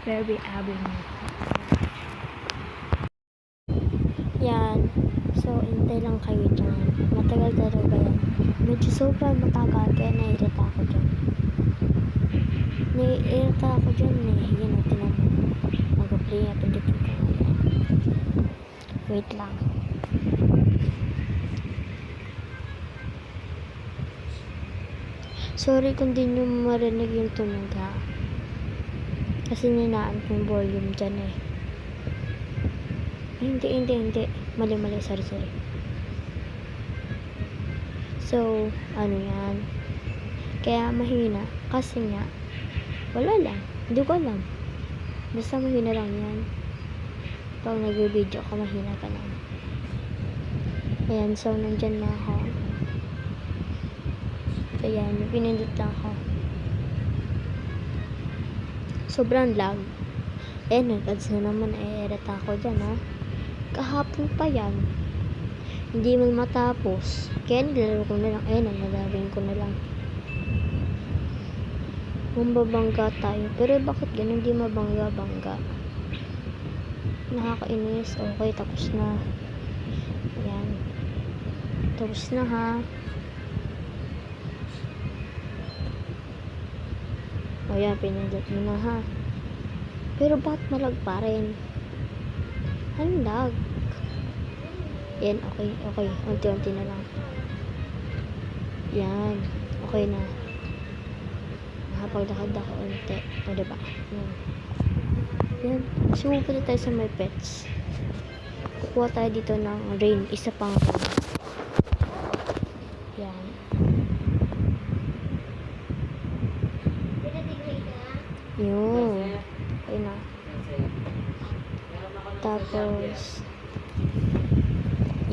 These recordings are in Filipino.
Ferry Avenue. Yan. So, hintay lang kayo dyan. Matagal talaga yan. Medyo sobrang matagal, kaya naiirita ako dyan. Naiirita ako dyan eh. Yan o, tinan mo. Mag-play na, pindutin ko ngayon. Wait lang. Sorry kung di nyo marinig yung tunog ha. Kasi ninaan ko yung volume dyan eh. Hindi. Mali. Sorry. So, ano yan. Kaya mahina. Kasi nga, wala lang. Hindi ko alam. Basta mahina lang yan. Pag nag-video ka, mahina ka lang. Ayan, so nandyan na ako. Ayan, pinindot lang ako. Sobrang lag. Nag-ads na naman, ereta ako dyan ha. Kahapon pa yan. Hindi man matapos. Kaya nilalaro ko na lang. Nalarin ko na lang. Mambabangga tayo. Pero bakit ganun di mabangga-bangga? Nakakainis. Okay, tapos na. Ayan. Tapos na ha. Ayan, pinindot mo na ha. Pero ba't malag pa rin? Anong lag? Yan, okay. Unti-unti na lang. Yan. Okay na. Nakapaglakad ako unti. O, diba? Yan. So, pupunta tayo sa my pets. Kukuha tayo dito ng rain. Isa pang rain. Yan. Yun. Okay na. Tapos,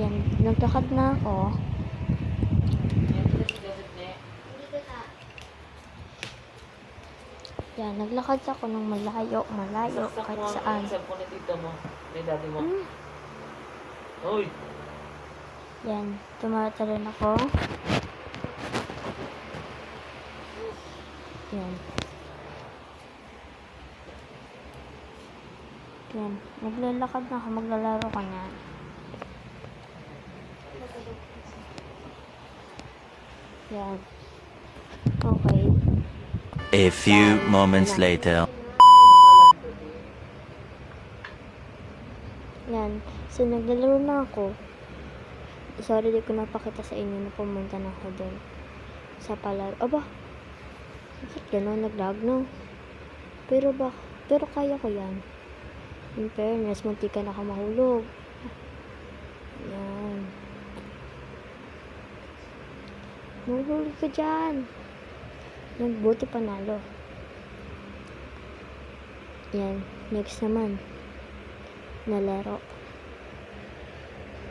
yan. Naglakad na ako. Yan. Naglakad ako ng malayo. Kahit saan. Yan. Tumatalon ako. Yan. Yan. Naglalakad na ako. Maglalaro ka na. Yan. Okay. A few moments later. Yan. So, naglalaro na ako. Sorry, di ko napakita sa inyo na pumunta na ako doon. Sa palaro. Aba! Bakit gano'n? Nag-lag, no? Pero kaya ko yan. In fairness, muntikan ako mahulog. Yan. Mahulog ka dyan. Yan, buti panalo. Yan. Next naman. Nalaro.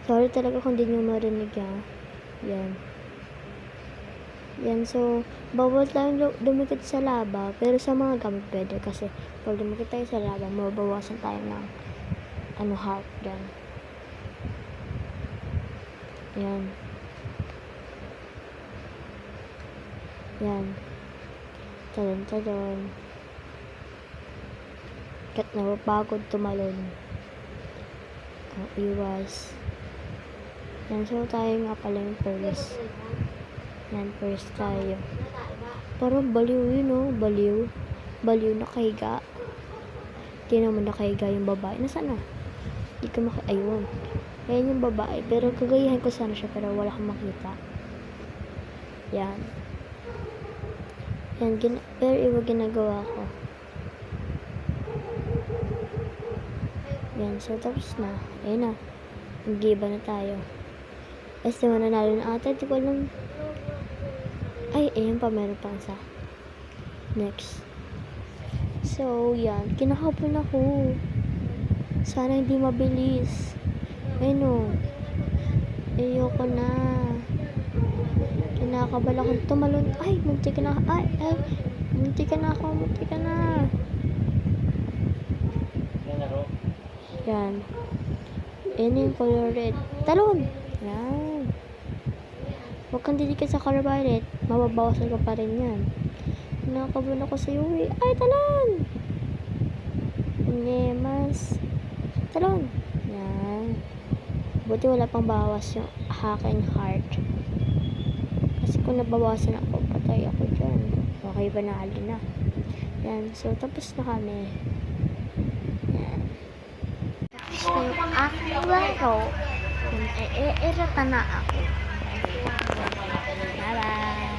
Sorry talaga kung di nyo marinig ha. Yan. Yan, so, bawal tayong dumikit sa laba, pero sa mga gamit pwede kasi pag dumikit tayo sa laba, mababawasan tayo ng heart dyan. Yan. Yan. Talon. Kat napapagod tumalon. Ang iwas. Yan, so tayo nga pala yung first. Yan, first tayo. Parang baliw yun, oh. Baliw nakahiga. Hindi naman nakahiga yung babae. Nasaan na? Hindi ka ayun. Ayan yung babae. Pero kagayahan ko sana siya, pero wala kang makita. Yan. Yan, pero iba ginagawa ko. Yan, so tapos na. Ayan na. Mag-iba na tayo. Basta mananalo na ata. Di ko alam. Ay, ayan pa. Meron pa isa. Next. So, yan. Kinakapon ako. Sana hindi mabilis. Ayun o. Ayoko na. Kinakabal akong tumalon. Ay, munti ka na. Munti ka na ako. Yan. Ayan yung color red. Talon! Yan. Huwag kang didikit sa color violet. Mababawasan ka pa rin yan. Kinakabal ako sa iyo. Ay, talon! Nemas. Talon. Yan. Buti wala pang bawas yung aking heart. Kasi kung nabawasan ako, patay ako dyan. Okay, banali na. Yan. So, tapos na kami. Yan. Tapos na yung aking laro. Kung na ako. Bye-bye.